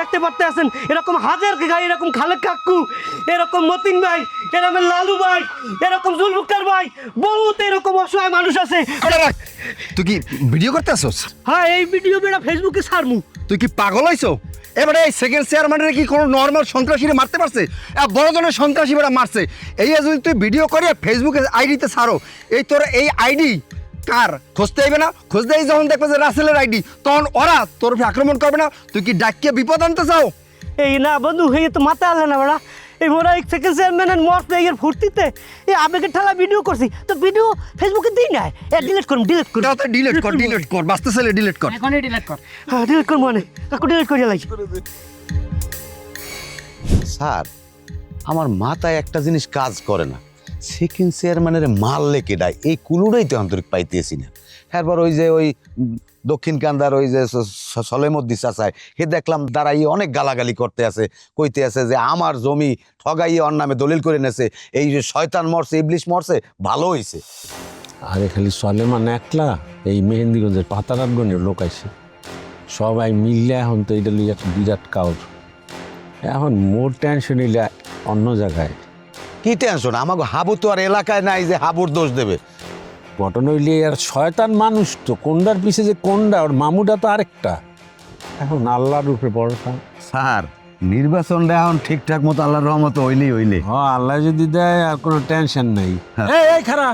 দেখতে পারতে আছেন এরকম হাজার গাড়ি, এরকম খালেক কাকু, এরকম মতিন ভাই, এরকম লালু ভাই, এরকম জুলফিকার ভাই, বহুত এরকম অসহায় মানুষ আছে। তুই কি ভিডিও করতে আসছ? হ্যাঁ, এই ভিডিও বেড়া ফেসবুকে ছাড়মু। তুই কি পাগল হইছো? এবারে এই সেকেন্ড চেয়ারম্যানের কি কোনো নর্মাল সন্ত্রাসীরা মারতে পারছে? বড় ধরনের সন্ত্রাসী বেড়া মারছে। এই যদি তুই ভিডিও করে ফেসবুকে আইডিতে ছাড়ো, এই তোর এই আইডি কার খুঁজতে হইবে না? খুঁজতেই যখন দেখবে যে রাসেলের আইডি, তখন ওরা তোর উপরে আক্রমণ করবে না? তুই কি ডাকিয়ে বিপদ আনতে চাও? এই না বন্ধু, এই তো মাথা আনলে না বেড়া। এই মোরা এক সেকেন্ড চেয়ারম্যানের মস্ত এর ফুর্তিতে এই আবেগের ঠালা ভিডিও করছি, তো ভিডিও ফেসবুকে দিই না। ডিলিট করুন, ডিলিট করুন। ডিলিট কর বাস্তে ছেলে, ডিলিট কর। এখনই ডিলিট কর। হ্যাঁ, ডিলিট করবো মানে কাকু, ডিলিট করিয়া লাগি। স্যার, আমার মাথায় একটা জিনিস কাজ করে না। সেকেন্ড চেয়ারম্যানের মাল লেকে ডায়, এই কুলুটাই তো আন্তরিক পাইতেছি না। এরপর ওই যে ওই দক্ষিণ কান্দার ওই যে সলেমদ্দি চাচায় হে দেখলাম দাঁড়াই অনেক গালাগালি করতে আছে, কইতে আছে যে আমার জমি ঠগাইয়ে ওর নামে দলিল করে নেছে, এই যে শয়তান মরছে, ইবলিশ মরছে, ভালো হইছে। আরে খালি সলেমান একলা, এই মেহেন্দিগঞ্জের পাতারাতগঞ্জের লোক আইছে, সবাই মিললে এখন তো এটা লিয়ে একটা বিরাট কাউর। এখন মোর টেনশন হইলে অন্য জায়গায়। কি টেনশন? আমাকে হাবু তো আর এলাকায় নাই যে হাবুর দোষ দেবে। ঘটনা হইলে আর শয়তান মানুষ তো, কোনটার পিছে যে কোনটা, ওর মামুটা তো আরেকটা। এখন আল্লাহর উপরে ভরসা। স্যার, নির্বাচনটা এখন ঠিকঠাক মতো আল্লাহর রহমতে হইলে হ্যাঁ, আল্লাহ যদি দেয় আর কোনো টেনশন নাই। হ্যাঁ। এই খারা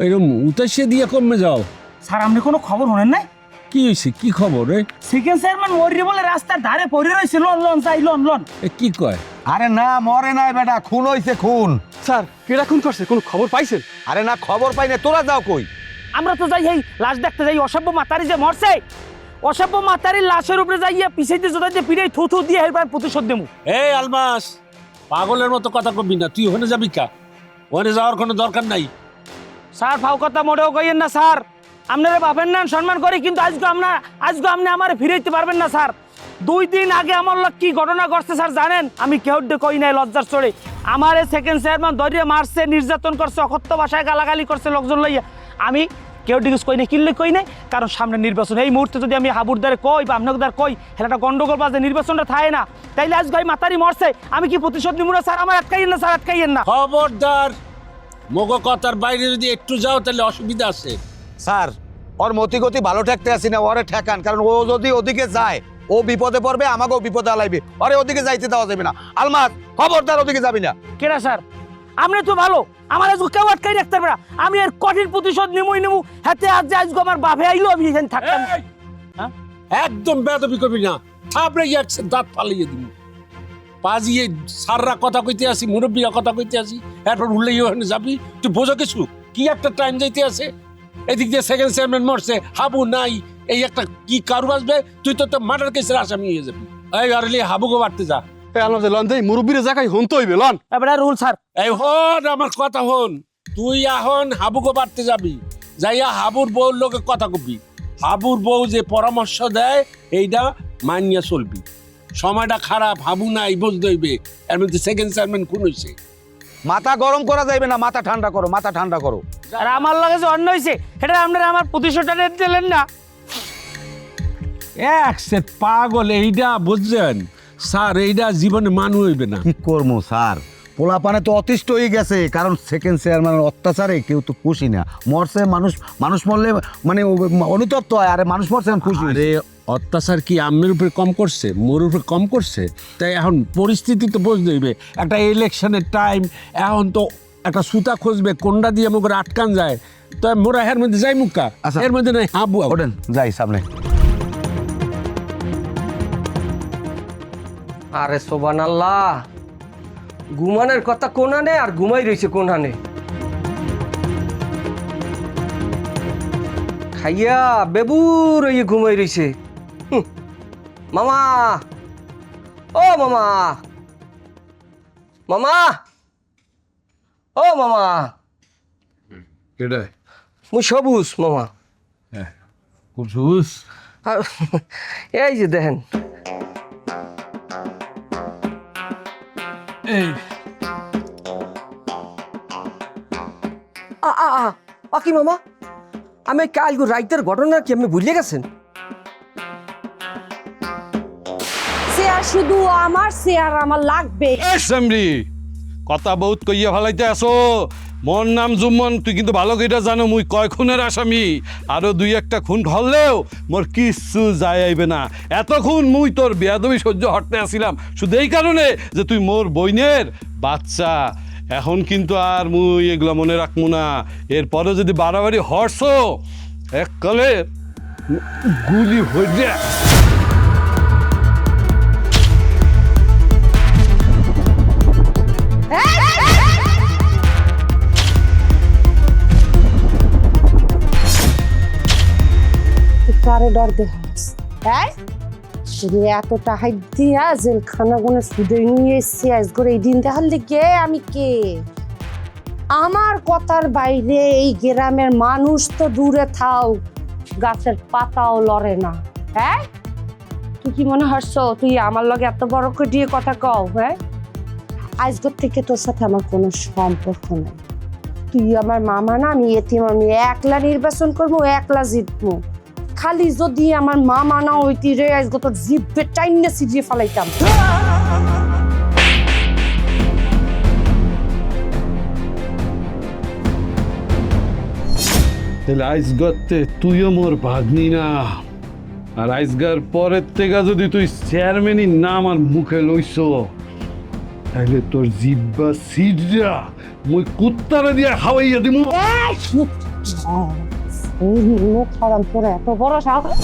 ওইরকম উতাসে দিয়ে কমে যাও। স্যার, আপনি কোনো খবর শোনেন নাই? কি হয়েছে? কি খবর রে? সেকেন্ড চেয়ারম্যান মরি বলে রাস্তার ধারে পড়ে রয়েছে, লোন লোন চাই, লোন লোন। এ কি কয়? আরে না, মরে নাই বেটা, খুন হইছে খুন। স্যার, কেডা খুন করছে, কোনো খবর পাইছেন? আরে না, খবর পাই না, তোরা যাও কই? আমরা তো যাই এই লাশ দেখতে যাই, অসভ্য মাতারি যে মরছে, অসভ্য মাতারির লাশের উপরে যাইয়া পিছাইতে জোদাইতে পিড়ে থু থু দিয়ে হেরবার প্রতিশোধ দেবো। এই আলমাস, পাগলের মতো কথা কবি না, তুই ওখানে যাবি কা? ওখানে যাওয়ার কোনো দরকার নাই। স্যার, ফাও কথা মোটেও কইেন না স্যার। আপনারা বাপের নাম সম্মান করি, কিন্তু আজকে আপনি আমার ফিরাইতে পারবেন না স্যার। 2 দিন আগে আমার লোক কি ঘটনা ঘটছে স্যার জানেন? আমি কেউ কই নাই লজ্জার চড়ে। আমার সেকেন্ড চেয়ারম্যান ধরিয়ে মারছে, নির্যাতন করছে, অকথ্য ভাষায় গালাগালি করছে লোকজন লইয়া। আমি কেউ ডিগুস কই নাই, কিনলে কই নাই, কারণ সামনে নির্বাচন। এই মুহূর্তে যদি আমি হাবুরদারে কই বা আপনাদের কই, একটা গন্ডগোল বাজে, নির্বাচনটা থাকে না, তাইলে আজকে ভাই মাতারি মরছে, আমি কি প্রতিশোধ নিব না স্যার? আমার আটকাইয়েন না স্যার, আটকাইয়েন না। খবরদার, মগো কথার বাইরে যদি একটু যাও তাহলে অসুবিধা আছে। স্যার, ওর মতি গতি ভালো ঠেকতে আসি না, ওরে ঠেকান, কারণ ও যদি ওদিকে যায় ও বিপদে পড়বে, আমাকেও বিপদে আলাইবে। ওরে ওদিকে যাইতে দেওয়া যাবে না। আলমাস, খবরদার ওদিকে যাবি না। কেনা স্যার, আপনি তো ভালো, আমার আজকে কেউ আটকাই রাখতে পারবে না। আমি এর কঠিন প্রতিশোধ নিমই নেবো। হাতে আজ যে আজকে আমার বাপে আইলো, আমি এখানে থাকতাম। এই, একদম বেয়াদবি করবি না, থাপড়ে একসে দাঁত ফালিয়ে দিবি। পাজিয়ে সাররা কথা কইতে আসি, মুরব্বীরা কথা কইতে আসি, এরপর উল্লেই ওখানে যাবি। তুই বোঝো কিছু? কি একটা টাইম যাইতে আছে, এদিক দিয়ে সেকেন্ড চেয়ারম্যান মরছে, হাবু নাই, এই একটা কি কারু আসবে, তুই তো মার্ডার কেসের আসামি হয়ে যাবি। এই আরলি হাবুকে বাড়তে যা। মুরব্বীর জায়গায় হন তো হইবে লন। এবারে রুল স্যার। এই হন, আমার কথা হন, তুই এখন হাবুকে বাড়তে যাবি, যাইয়া হাবুর বউর লোকে কথা কবি। হাবুর বউ যে পরামর্শ দেয় এইটা মানিয়া চলবি। সময়টা খারাপ, হাবু নাই, বুঝতে হইবে। এর মধ্যে সেকেন্ড চেয়ারম্যান খুন হয়েছে। মাথা গরম করা যাইবে না, মাথা ঠান্ডা করো, মাথা ঠান্ডা করো। আর আমার লাগে যে অন্য হয়েছে, এটা আপনারা আমার প্রতিশোধটা দিলেন না। এক সেট পাগল এইটা, বুঝছেন স্যার? এইটা জীবনে মানু হইবে না। কি করবো স্যার, পোলাপানে তো অতিষ্ঠ হয়ে গেছে, কারণ সেকেন্ড চেয়ারম্যানের অত্যাচারে কেউ তো খুশি না। মরছে মানুষ, মানুষ মরলে মানে অনুতপ্ত হয়, আরে মানুষ মরছে খুশি। আরে অত্যাচার কি আমের উপরে কম করছে, মোর উপরে কম করছে? তাই এখন পরিস্থিতি তো বুঝতে হইবে। একটা ইলেকশনের টাইম, এখন তো একটা সুতা খুঁজবে কোনটা দিয়ে মুখ আটকান যায়। তো মোরা এর মধ্যে যাই মুখা, আচ্ছা। এর মধ্যে নাই হাবু। ওঠেন যাই সামনে। আরে সোবানাল্লাহ, ঘুমানের কথা কোনানে আর ঘুমাই রয়েছে কোনানে। খাইয়া বেবুর হয়ে ঘুমাই রয়েছে। মামা, ও মামা, মামা, ও মামা। মুই সবুজ মামা। এই যে দেখেন, কি মামা, আমি কাল রাইতের ঘটনা কি আপনি ভুলে গেছেন? শুধু আমার চেয়ার আমার লাগবে। সামরি কথা বহুত কইয়া ফেলাইতে আসো। মোর নাম জুম্মন, তুই কিন্তু ভালো কইরা জানো মুই কয় খুনের আসামি। আরো দুই একটা খুন হলেও মোর কিচ্ছু যায় আইবে না। এত খুন মুই তোর বেয়াদবি সহ্য হটতে আসিলাম শুধু এই কারণে যে তুই মোর বইনের বাচ্চা। এখন কিন্তু আর মুই এগুলা মনে রাখবো না। এরপরে যদি বাড়াবাড়ি হর্ষ এককালে গুলি হয়ে কারে ডর দেখাস? এতটা হাইট দিয়া জেলখানা গুনে সুদে নিয়ে এসছি আজ করে এই দিন দেখার লিগে আমি কে? আমার কথার বাইরে এই গ্রামের মানুষ তো দূরে থাও, গাছের পাতাও লড়ে না। হ্যাঁ, তুই কি মনে হচ্ছ তুই আমার লগে এত বড় করে দিয়ে কথা কও? হ্যাঁ, আজকের থেকে তোর সাথে আমার কোনো সম্পর্ক নাই। তুই আমার মামা না, আমি এতিম, আমি একলা নির্বাচন করবো, একলা জিতবো। খালি যদি আমার মামা না হইতি রে, আজকে তোর জিভে টাইনে সিজিয়ে ফেলাইতাম। তাহলে আইসগতে তুইও মোর ভাগ্নি না। আর আইসগার পরের থেকে যদি তুই চেয়ারম্যানই না আমার মুখে লইছ, তাহলে তোর জিব্বা সিজা মুই কুত্তারে দিয়া খাওয়াইয়া দিমু। মুখ খাওয়াম তোর এত বড় সাহস?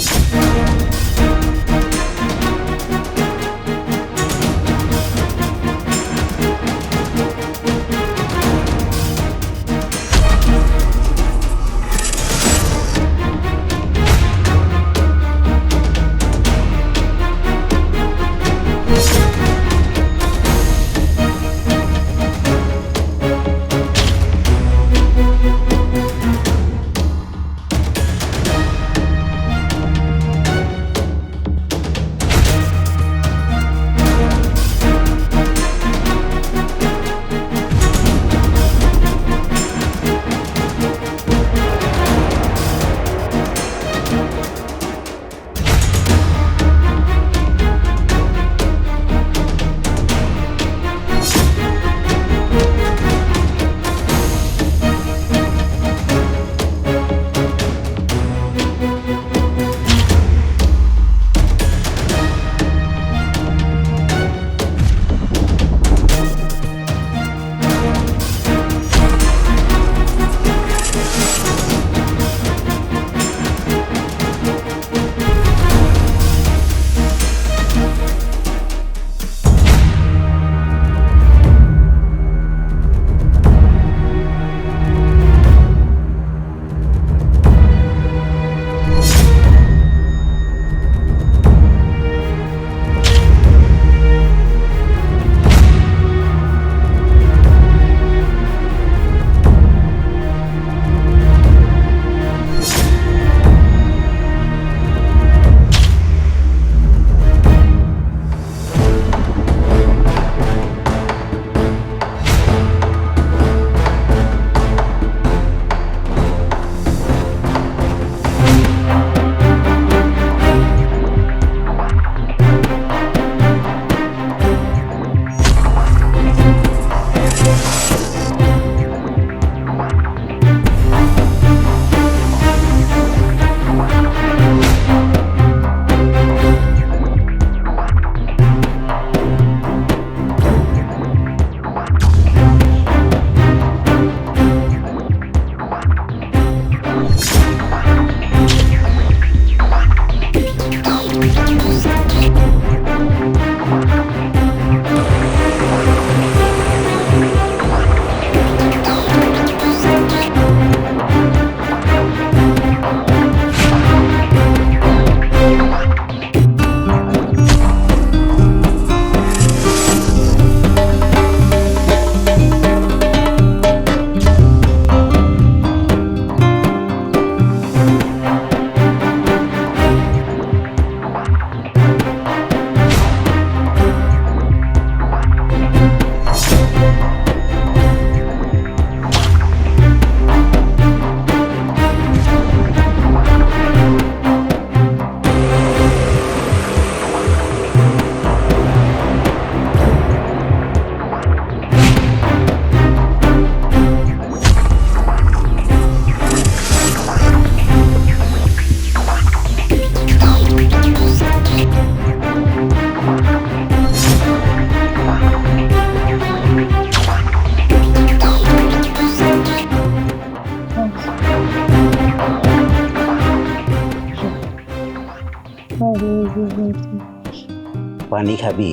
পানি খাবি?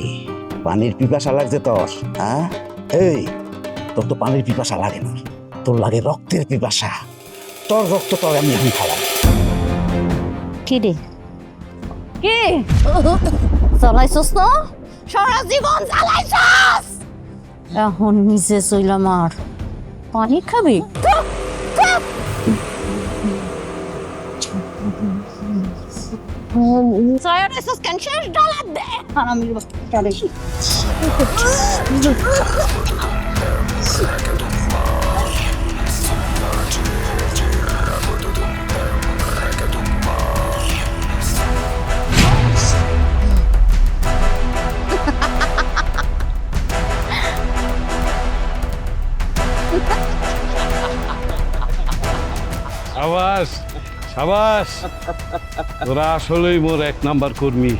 পানির পিপাসা লাগছে তোর? হ্যাঁ, এই তোর তো পানির পিপাসা লাগে না, তোর লাগে রক্তের পিপাসা। তোর রক্ত তোর আমি এখন খাওয়াম। কি রে কি চালাইছস না? সারা জীবন চালাইছস, এখন নিচে চইলাম। আর পানি খাবি? সাবাস সাবাস, তোরা আসলেই মোর 1 নাম্বার কর্মী।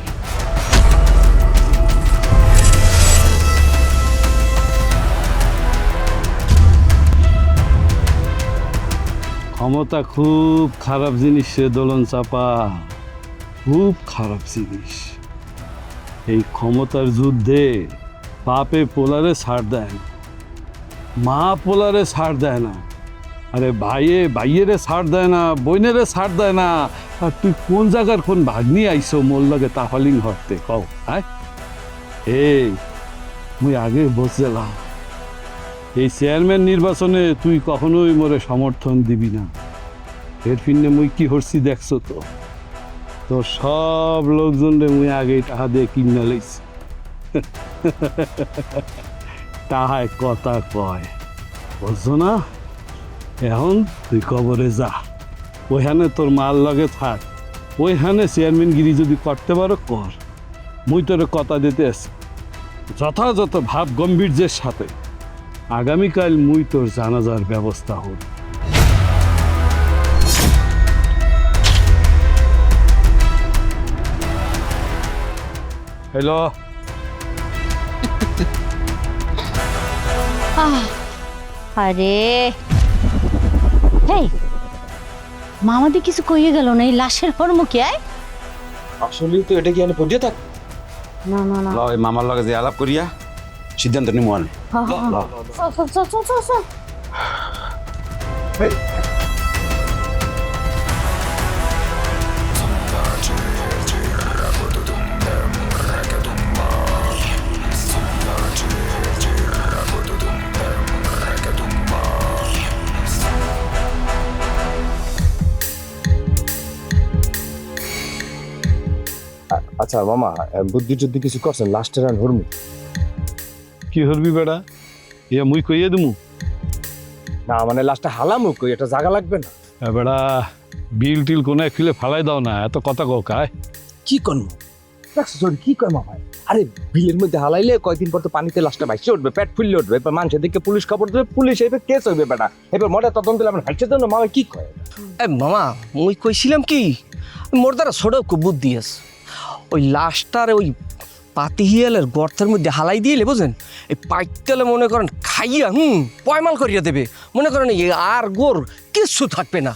ক্ষমতা খুব খারাপ জিনিস রে দোলন চাপা, খুব খারাপ জিনিস। এই ক্ষমতার যুদ্ধে বাপে পোলারে ছাড় দেয় না, মা পোলারে ছাড় দেয় না, আরে ভাইয়েরে ছাড় দেয় না, বোনেরে ছাড় দেয় না। আর তুই কোন জায়গার কোন ভাগ্নি আইসো মোর লগে তাফালিং হরতে কও? হ্যাঁ, এই মুই আগে বুঝলাম এই চেয়ারম্যান নির্বাচনে তুই কখনোই মোরে সমর্থন দিবি না। এর ফিরনে মুই কি হরছি দেখছো তো? তো সব লোকজনরে মুই আগে টাকা দিয়ে কিনা লইছি। তাহায় কথা কয়, বুঝছো না? এখন তুই কবরে যা, ওইখানে তোর মাল লগে থাক, ওইখানে চেয়ারম্যানগিরি যদি করতে পারো কর। মুই তোর কথা দিতে আছি, যথাযথ ভাব গম্ভীর্যের সাথে আগামীকাল মুই তোর জানাজার ব্যবস্থা হোক। হ্যালো, আরে হেই, মামাদি কিছু কইয়ে গেল না? এই লাশের হরমুখে আয়। আসলে তো এটা কি আমি পড়িয়ে থাক? না না না, লও, এই মামার লগে যে আলাপ করিয়া সিদ্ধান্ত নিমু আনে। চল চল চল চল চল। আচ্ছা মামা, বুদ্ধি টুদ্ধি কিছু করছেন? লাস্টের রান হরমু কি হরবি বেড়া? ইয়া মুই কইয়ে দিমু না, মানে লাস্টে হালামু কই, এটা জায়গা লাগবে না? বেড়া, বিল টিল কোনে খুলে ফালাই দাও না, এত কথা কও কায়? কি করবো দেখছো সরি, কি কয় মামা? আরে বিলের মধ্যে হালাইলে কয়দিন পর তো পানিতে লাশটা ভাইসে উঠবে, পেট ফুললে উঠবে, এবার মানুষের দিকে পুলিশ খবর দেবে, পুলিশ এবার কেস হইবে বেটা, এবার মনে তদন্ত দিলে আমার ভাইসে দেন। মামা কি কয়? মামা মুই কইছিলাম কি, মোর দ্বারা ছোট খুব বুদ্ধি আছে। ওই লাশটার ওই পাতিহিয়ালের গর্তের মধ্যে হালাই দিয়েলে বুঝেন, এই পাইতেলে মনে করেন খাইয়া পয়মাল করিয়া দেবে, মনে করেন এই আর গোর কিচ্ছু থাকবে না।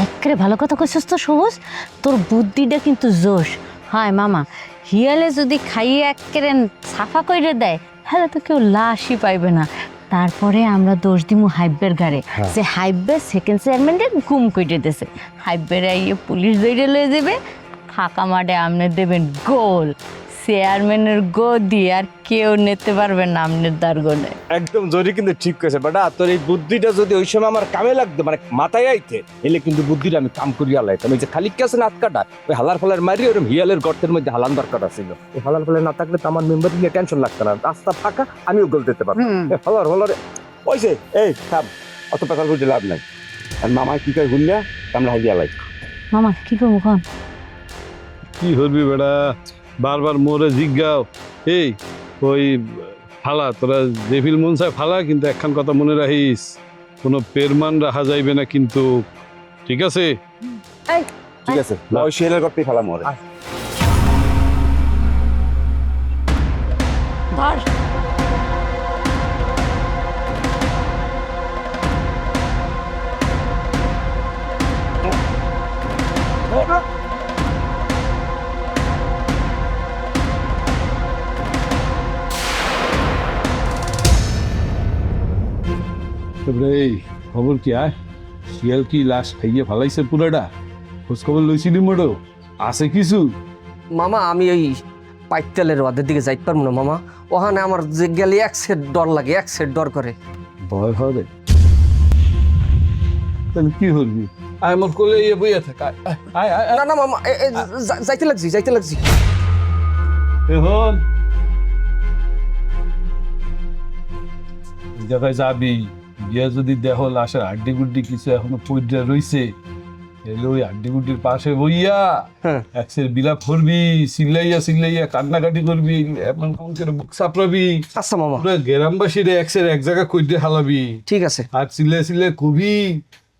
একেবারে ভালো কথা কইছিস তো সবুজ, তোর বুদ্ধিটা কিন্তু জোশ। হয় মামা, হিয়ালে যদি খাইয়ে একেবারে সাফা করে দেয়, তাহলে তো কেউ লাশই পাইবে না। তারপরে আমরা দোষ দিমু হাইব্বের গাড়ে, যে হাইব্বের সেকেন্ড চেয়ারম্যানের গুম করে দিয়েছে। হাইব্বের আইয়ে পুলিশ ধরে লয়ে যাবে, ফাঁকা মাঠে আপনি দেবেন গোল। চেয়ারম্যানের গো দিয়ে আর কেউ নিতে পারবে না আপনার দারগনে। একদম জরি কিন্তু ঠিক কইছে বেটা, তোর এই বুদ্ধিটা যদি ওই সময় আমার কামে লাগতো, মানে মাথায় আইতে, এলে কিন্তু বুদ্ধিটা আমি কাম করিয়া লাইতাম। এই যে খালি কাছে নাত কাটা, ওই হালার ফালার মারি ওরম হিয়ালের গর্তের মধ্যে হালান দরকার ছিল। ওই হালার ফালার না থাকলে তো আমার মেম্বার নিয়ে টেনশন লাগতো না, রাস্তা ফাঁকা, আমিও গোল দিতে পারতাম। হালার ফালার ওইছে এই থাম, অত পেশাল করতে লাভ নাই। আর মামা কি কয় গুলিয়া আমরা হাইয়া লাই। মামা কি করবো কন? কি হরবি বেড়া, বারবার মোরে জিজ্ঞাও। এই ওই ফালা, তোরা জেফিল মন চায় ফালা, কিন্তু একখান কথা মনে রাখিস, কোনো পেরমান রাখা যাইবে না কিন্তু, ঠিক আছে? ঠিক আছে, ওই শিয়ালের গর্তেই ফালা মরে। ধর রে খবর কি আয় শিয়াল কি লাশ খাইয়ে ফালাইছে পুরাটা খোঁজ খবর লইছিলি মোড়ো আছে কিছু? মামা আমি ওই পাইতেলের ওদের দিকে যাইতে পারবো না মামা, ওখানে আমার যে গেলে এক সেট ডর লাগে, এক সেট ডর করে। ভয় হবে তাহলে কি করবি? আয় মোর কোলে ইয়ে বইয়া থাক আয় আয় না না মামা যাইতে লাগছি এখন জায়গায় যাবি গিয়া যদি দেখো লাশের হাড্ডি গুড্ডি কিছু এখনো পইডা রইছে এলে ওই হাড্ডি গুড্ডির পাশে বইয়া হ্যাঁ। একসের বিলাপ করবি, চিল্লাইয়া কান্নাকাটি করবি, এমন কোন করে বুক চাপড়াবি, আচ্ছা মামা পুরো গ্রামবাসীরে একসের এক জায়গা কইতে হালাবি ঠিক আছে। আর চিল্লে কবি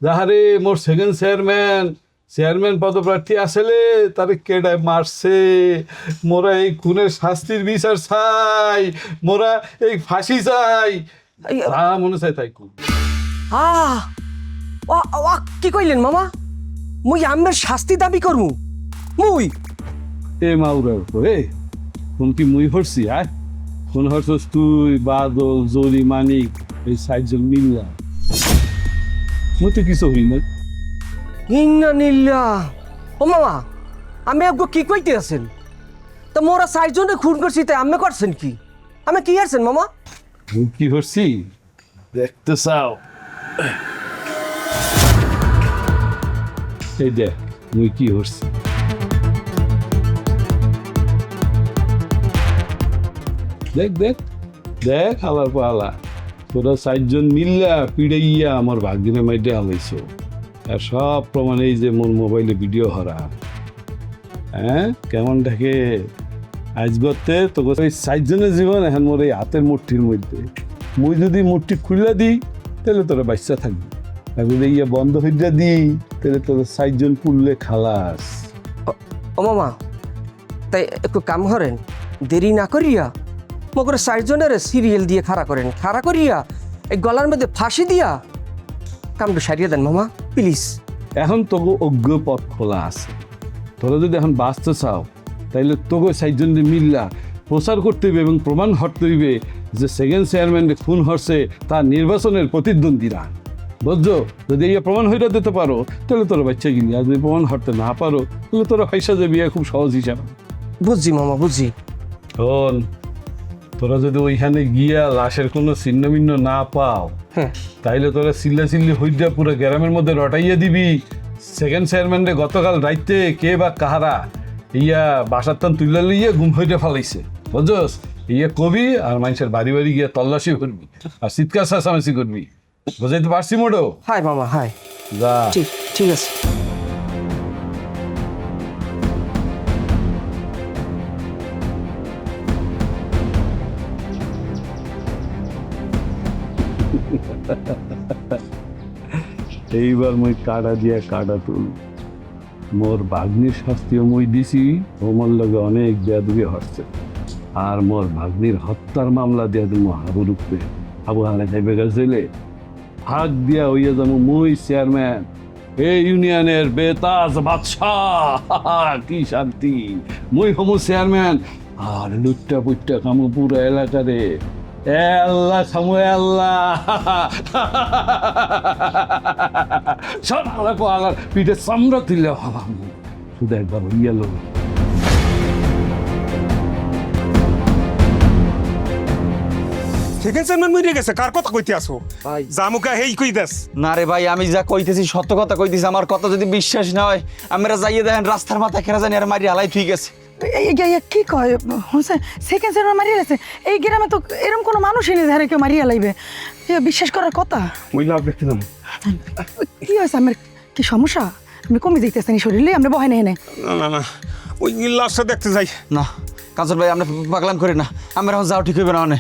যাহারে মোর সেকেন্ড চেয়ারম্যান পদপ্রার্থী আসলে তারে কেডায় মারছে, মোরা এই খুনের শাস্তির বিচার চাই, মোরা এই ফাঁসি চাই, মনে চাই তাই কু। কি কইলেন মামা? মুই আমের শাস্তি দাবি করমু? মুই এ মাউরার করে কোন কি মুই হরছি? আয় কোন হরছস তুই, বাদল, জলি, মানিক, এই ৬০ জন মিল্লা। মুই তো কিছু হই না। ইন্না নিল্লা। ও মামা আমি একগো কি কইতে আছেন? তা মোরা ৬০ জনে খুন করছি, তাই আমি করছেন কি? আমি কি আছেন মামা? মুই কি হরছি দেখতে চাও? এই দেখ মুই কি হরছি। দেখ দেখ দেখ হালার পালা, তোরা ৬০ জন মিল্লা পিড়াইয়া আমার ভাগ্যিনে মাইটে হালাইছ। আর সব প্রমাণ এই যে মোর মোবাইলে ভিডিও হরা। হ্যাঁ কেমন থাকে আজ করতে তোকে ওই ৬০ জনের জীবন এখন মোর এই হাতের মুঠির মধ্যে। মুই যদি মুঠি খুলে দিই তাহলে তোরা বাচ্চা থাকবি, আর যদি ইয়ে বন্ধ হইয়া দিই তাহলে তোরা ৬০ জন পুললে খালাস। ও মামা তাই একটু কাম করেন, দেরি না করিয়া মগরে ৬০ জনের সিরিয়াল দিয়ে খাড়া করেন, খাড়া করিয়া এই গলার মধ্যে ফাঁসি দিয়া কামটা সারিয়ে দেন মামা প্লিজ। এখন তোকে অজ্ঞ পথ খোলা আছে, তোরা যদি এখন বাঁচতে চাও তাইলে তোকে ৬০ জন মিল্লা প্রচার করতে হইবে এবং প্রমাণ হরতে হইবে যে সেকেন্ড চেয়ারম্যান খুন হরছে তার নির্বাচনের প্রতিদ্বন্দ্বীরা। বুঝছো? যদি এই প্রমাণ হইটা দিতে পারো তাহলে তোরা বাচ্চা কিনি, আর যদি প্রমাণ হরতে না পারো তাহলে তোরা পয়সা যাবি খুব সহজ হিসাবে। বুঝছি মামা বুঝছি। শোন, তোরা যদি ওইখানে গিয়া লাশের কোনো ছিন্ন ভিন্ন না পাও তাইলে তোরা চিল্লি হইয়া পুরো গ্রামের মধ্যে রটাইয়া দিবি সেকেন্ড চেয়ারম্যানরে গতকাল রাইতে কে বা কাহারা ইয়া বাসার টান তুলে লইয়া গুম হইয়া ফালাইছে। বুঝছস? ইয়ে কবি আর মানুষের বাড়ি বাড়ি গিয়া তল্লাশি করবি আর চিৎকার চেঁচামেচি করবি। বুঝাইতে পারছি মোটো? হাই মামা হাই। যা ঠিক ঠিক আছে। এইবার মই কাটা দিয়া কাটা তুল। মোর ভাগ্নির শাস্তিও মই দিছি, ওমর লগে অনেক বেয়াদবি হচ্ছে। আর মোর ভাগ্নির হত্যার মামলা দিয়া তুমি হাবুর উপরে হাবু হালে যাইবে গেছিলে ভাগ দিয়া হইয়া যাবো মই চেয়ারম্যান এই ইউনিয়নের বেতাজ বাদশাহ। কি শান্তি! মই হমু চেয়ারম্যান আর লুট্টা পুট্টা কামু পুরো এলাকারে আল্লাহ খামু আল্লাহ। সব আল্লাহ পিঠে চামড়া তুলে শুধু একবার হইয়া লো। সেকেন্ড চেয়ারম্যান মরে গেছে, কার কথা কইতে আসো? জামুকা হেই কই দেস? না রে ভাই, আমি যা কইতেছি সত্য কথা কইতেছি। আমার কথা যদি বিশ্বাস না হয় আমরা যাইয়ে দেখেন রাস্তার মাথায় খেলা জানি আর মারি হালাই ঠিক আছে। কি কয় হোসেন? সেকেন্ড চেয়ারম্যান মারিয়ে গেছে? এই গ্রামে তো এরকম কোনো মানুষই নেই যারা কেউ মারিয়া লাইবে। বিশ্বাস করার কথা। কি হয়েছে? আমার কি সমস্যা? আমি কমে যাইতেছেন শরীরে, আমরা বহাই নেই। না না না, ওই লাশটা দেখতে যাই। না কাজল ভাই, আমরা পাগলাম করি না, আমরা এখন যাও ঠিক হইবে না।